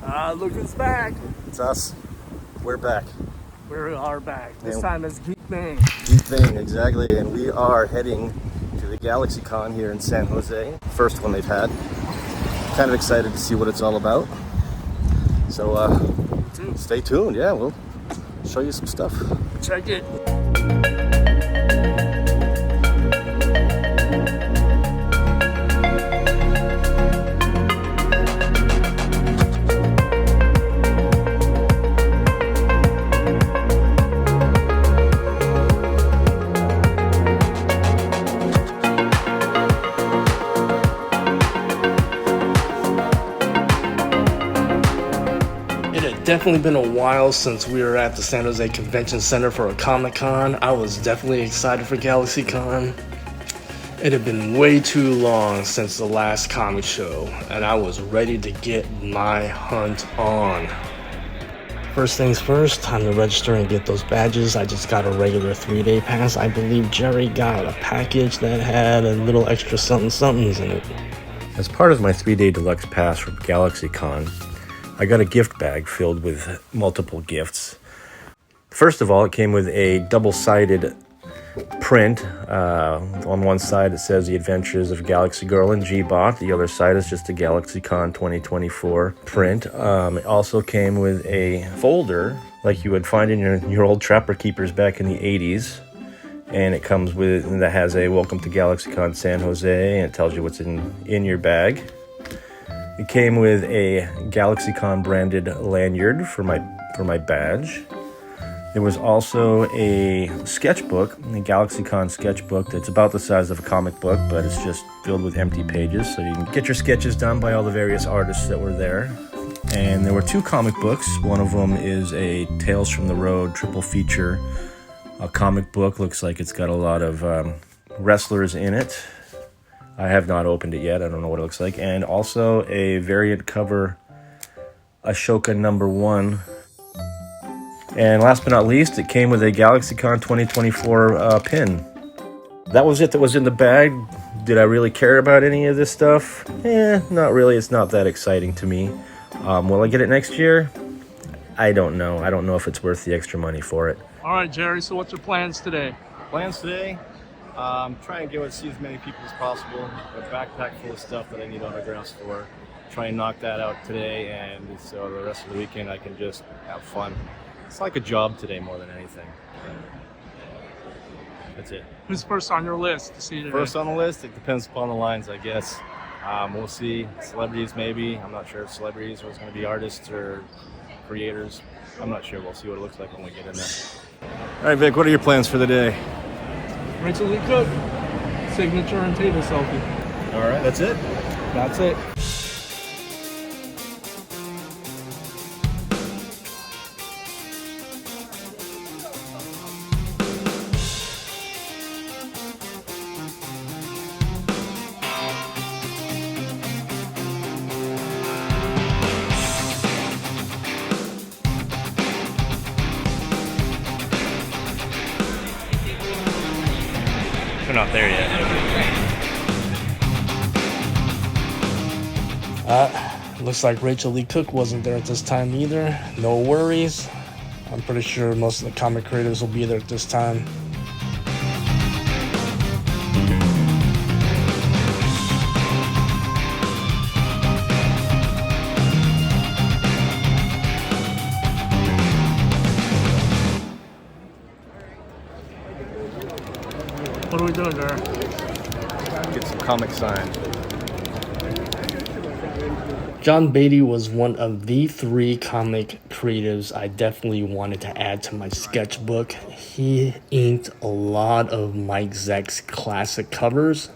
Look who's back. It's us. We're back. We are back. This time as Geek Vein. Geek Vein, exactly. And we are heading to the GalaxyCon here in San Jose. First one they've had. Kind of excited to see what it's all about. So stay tuned. Yeah, we'll show you some stuff. Check it. Definitely been a while since we were at the San Jose Convention Center for a Comic-Con. I was definitely excited for GalaxyCon. It had been way too long since the last comic show, and I was ready to get my hunt on. First things first, time to register and get those badges. I just got a regular 3-day pass. I believe Jerry got a package that had a little extra somethings in it. As part of my 3-day deluxe pass from GalaxyCon, I got a gift bag filled with multiple gifts. First of all, it came with a double-sided print. On one side it says The Adventures of Galaxy Girl and G-Bot. The other side is just a GalaxyCon 2024 print. It also came with a folder like you would find in your old Trapper Keepers back in the 80s. And it comes with, that has a Welcome to GalaxyCon San Jose, and it tells you what's in your bag. It came with a GalaxyCon branded lanyard for my badge. There was also a sketchbook, a GalaxyCon sketchbook that's about the size of a comic book, but it's just filled with empty pages, so you can get your sketches done by all the various artists that were there. And there were 2 comic books. One of them is a Tales from the Road triple feature. A comic book, looks like it's got a lot of wrestlers in it. I have not opened it yet. I don't know what it looks like. And also a variant cover, Ashoka #1. And last but not least, it came with a GalaxyCon 2024 pin. That was it that was in the bag. Did I really care about any of this stuff? Not really. It's not that exciting to me. Will I get it next year? I don't know. I don't know if it's worth the extra money for it. All right, Jerry, so what's your plans today? Plans today? Try and go and see as many people as possible. A backpack full of stuff that I need autographs for. Try and knock that out today, and so the rest of the weekend I can just have fun. It's like a job today more than anything. That's it. Who's first on your list to see today? First on the list? It depends upon the lines, I guess. We'll see. Celebrities, maybe. I'm not sure if celebrities or it's going to be artists or creators. I'm not sure. We'll see what it looks like when we get in there. All right, Vic, what are your plans for the day? Rachel Lee Cook, signature and table selfie. All right, that's it? That's it. We're not there yet. Looks like Rachel Lee Cook wasn't there at this time either. No worries. I'm pretty sure most of the comic creators will be there at this time. What are we doing there? Get some comics signed. John Beatty was one of the 3 comic creatives I definitely wanted to add to my sketchbook. He inked a lot of Mike Zeck's classic covers,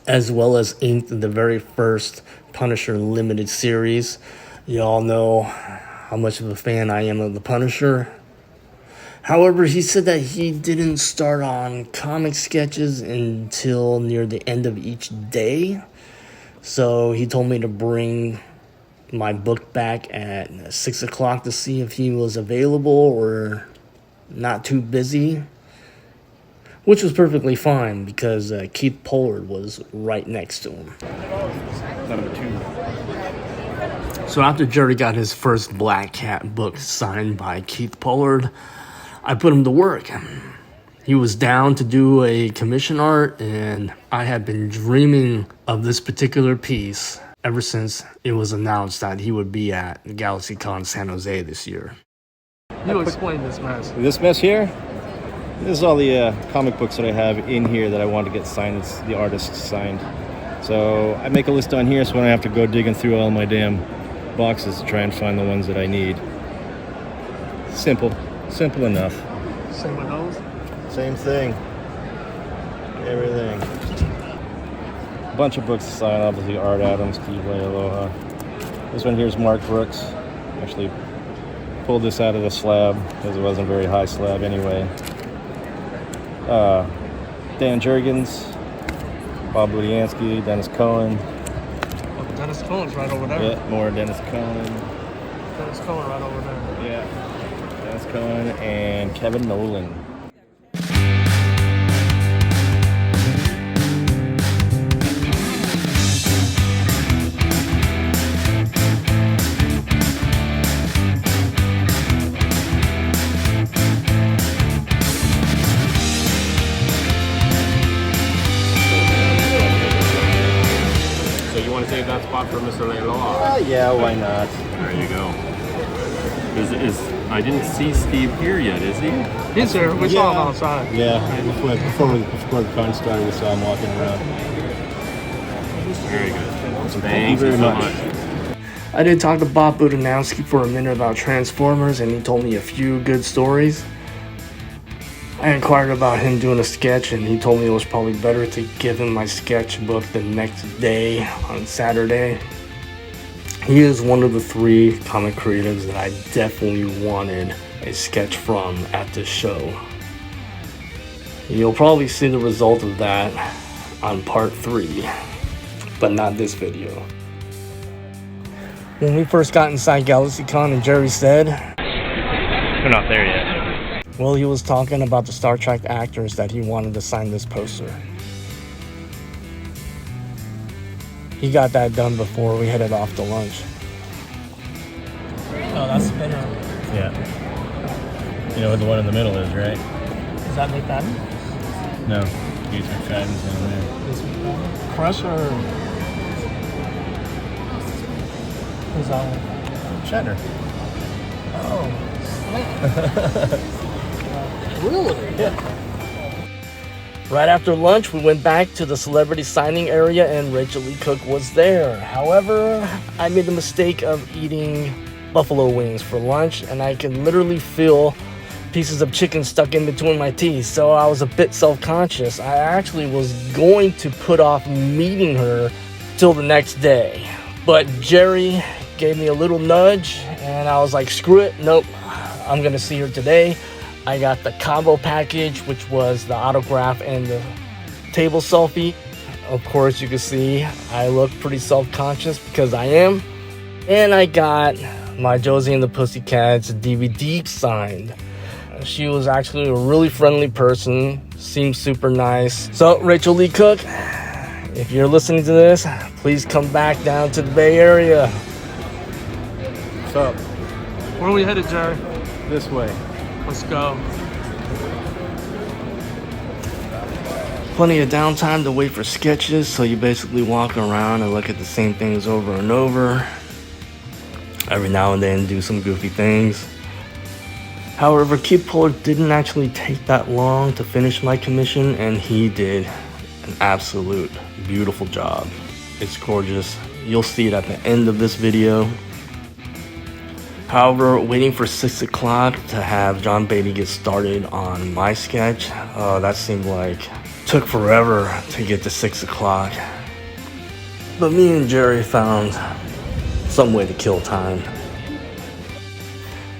as well as inked the very first Punisher limited series. Y'all know how much of a fan I am of the Punisher. However, he said that he didn't start on comic sketches until near the end of each day. So he told me to bring my book back at 6 o'clock to see if he was available or not too busy, which was perfectly fine because Keith Pollard was right next to him. Number 2. So after Jerry got his first Black Cat book signed by Keith Pollard, I put him to work. He was down to do a commission art, and I had been dreaming of this particular piece ever since it was announced that he would be at GalaxyCon San Jose this year. You explain this mess. This mess here, this is all the comic books that I have in here that I want to get signed. It's the artists signed. So I make a list on here so when I have to go digging through all my damn boxes to try and find the ones that I need. Simple enough. Same with those? Same thing. Everything. A bunch of books to sign, obviously Art Adams, Steve Aloha. This one here is Mark Brooks. Actually pulled this out of the slab because it wasn't a very high slab anyway. Dan Jurgens, Bob Budiansky, Dennis Cohen. Oh, Dennis Cohen's right over there. Yeah, more Dennis Cohen. Dennis Cohen right over there. Yeah, Dennis Cohen and Kevin Nolan. Save that spot for Mr. Leiloa. Yeah, why not? There you go. I didn't see Steve here yet, is he? He's here. We saw him outside. Yeah, before the con started, we saw him walking around. Very good. Thank you very much. I did talk to Bob Budiansky for a minute about Transformers, and he told me a few good stories. I inquired about him doing a sketch, and he told me it was probably better to give him my sketchbook the next day on Saturday. He is one of the 3 comic creatives that I definitely wanted a sketch from at this show. You'll probably see the result of that on part 3, but not this video. When we first got inside GalaxyCon and Jerry said, We're not there yet. well, he was talking about the Star Trek actors that he wanted to sign this poster. He got that done before we headed off to lunch. Oh, that's Spinner. Yeah. You know what the one in the middle is, right? Is that McFadden? No. These McFadden's down there. This McFadden? Crush or... Who's that one? Shatner. Oh, really? Yeah. Right after lunch, we went back to the celebrity signing area and Rachel Lee Cook was there. However, I made the mistake of eating buffalo wings for lunch, and I can literally feel pieces of chicken stuck in between my teeth, so I was a bit self-conscious. I actually was going to put off meeting her till the next day, but Jerry gave me a little nudge, and I was like, screw it, nope, I'm gonna see her today. I got the combo package, which was the autograph and the table selfie. Of course, you can see I look pretty self-conscious because I am. And I got my Josie and the Pussycats DVD signed. She was actually a really friendly person, seemed super nice. So, Rachel Lee Cook, if you're listening to this, please come back down to the Bay Area. What's up? Where are we headed, Jerry? This way. Let's go. Plenty of downtime to wait for sketches, so you basically walk around and look at the same things over and over. Every now and then do some goofy things. However, Keith Pollard didn't actually take that long to finish my commission, and he did an absolute beautiful job. It's gorgeous. You'll see it at the end of this video. However, waiting for 6 o'clock to have John Beatty get started on my sketch, that seemed like took forever to get to 6 o'clock. But me and Jerry found some way to kill time.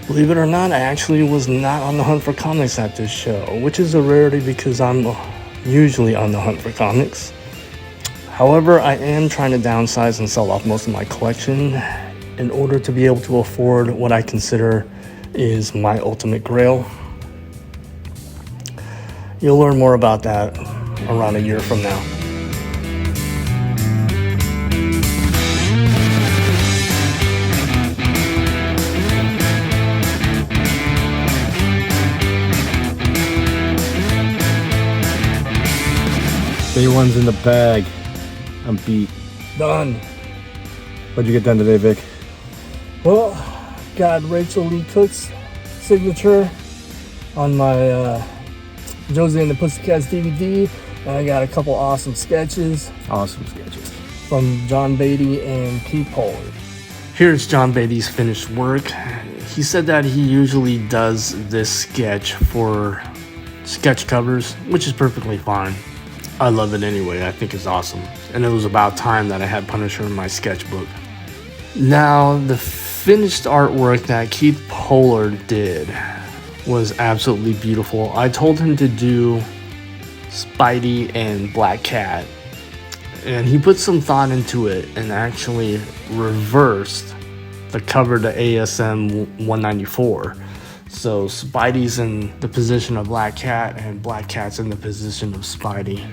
Believe it or not, I actually was not on the hunt for comics at this show, which is a rarity because I'm usually on the hunt for comics. However, I am trying to downsize and sell off most of my collection in order to be able to afford what I consider is my ultimate grail. You'll learn more about that around a year from now. Day one's in the bag. I'm beat. Done. What'd you get done today, Vic? Well, got Rachel Lee Cook's signature on my Josie and the Pussycats DVD. And I got a couple awesome sketches. Awesome sketches. From John Beatty and Keith Pollard. Here's John Beatty's finished work. He said that he usually does this sketch for sketch covers, which is perfectly fine. I love it anyway. I think it's awesome. And it was about time that I had Punisher in my sketchbook. Now, the finished artwork that Keith Pollard did was absolutely beautiful. I told him to do Spidey and Black Cat, and he put some thought into it and actually reversed the cover to ASM 194. So Spidey's in the position of Black Cat and Black Cat's in the position of Spidey.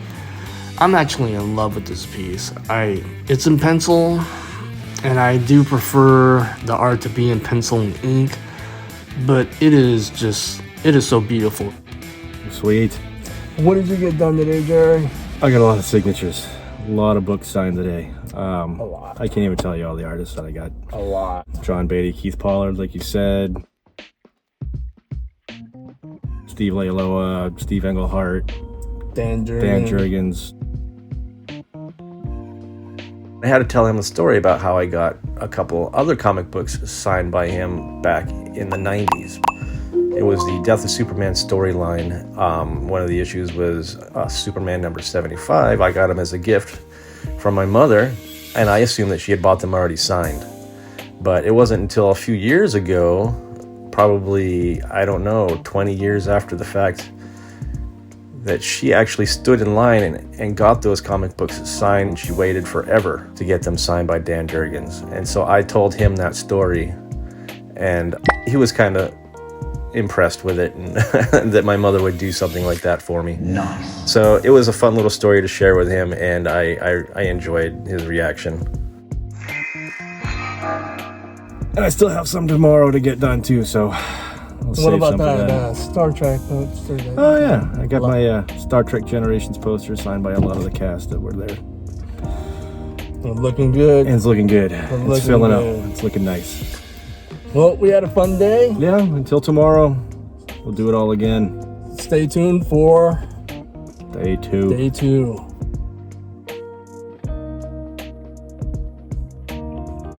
I'm actually in love with this piece. It's in pencil, and I do prefer the art to be in pencil and ink, but it is so beautiful. Sweet. What did you get done today, Jerry? I got a lot of signatures. A lot of books signed today. A lot. I can't even tell you all the artists that I got. A lot. John Beatty, Keith Pollard, like you said. Steve Leialoha, Steve Englehart. Dan Jurgens. I had to tell him the story about how I got a couple other comic books signed by him back in the 90s. It was the Death of Superman storyline. One of the issues was Superman number 75. I got them as a gift from my mother, and I assumed that she had bought them already signed. But it wasn't until a few years ago, probably, 20 years after the fact, that she actually stood in line and got those comic books signed. She waited forever to get them signed by Dan Jurgens. And so I told him that story, and he was kind of impressed with it, and that my mother would do something like that for me. Nice. So it was a fun little story to share with him, and I enjoyed his reaction. And I still have some tomorrow to get done too, so what about that Star Trek poster? Oh yeah, I got my Star Trek Generations poster signed by a lot of the cast that were there. Looking good. And it's looking good. It's filling up. It's looking nice. Well, we had a fun day. Yeah, until tomorrow, we'll do it all again. Stay tuned for Day 2. Day 2.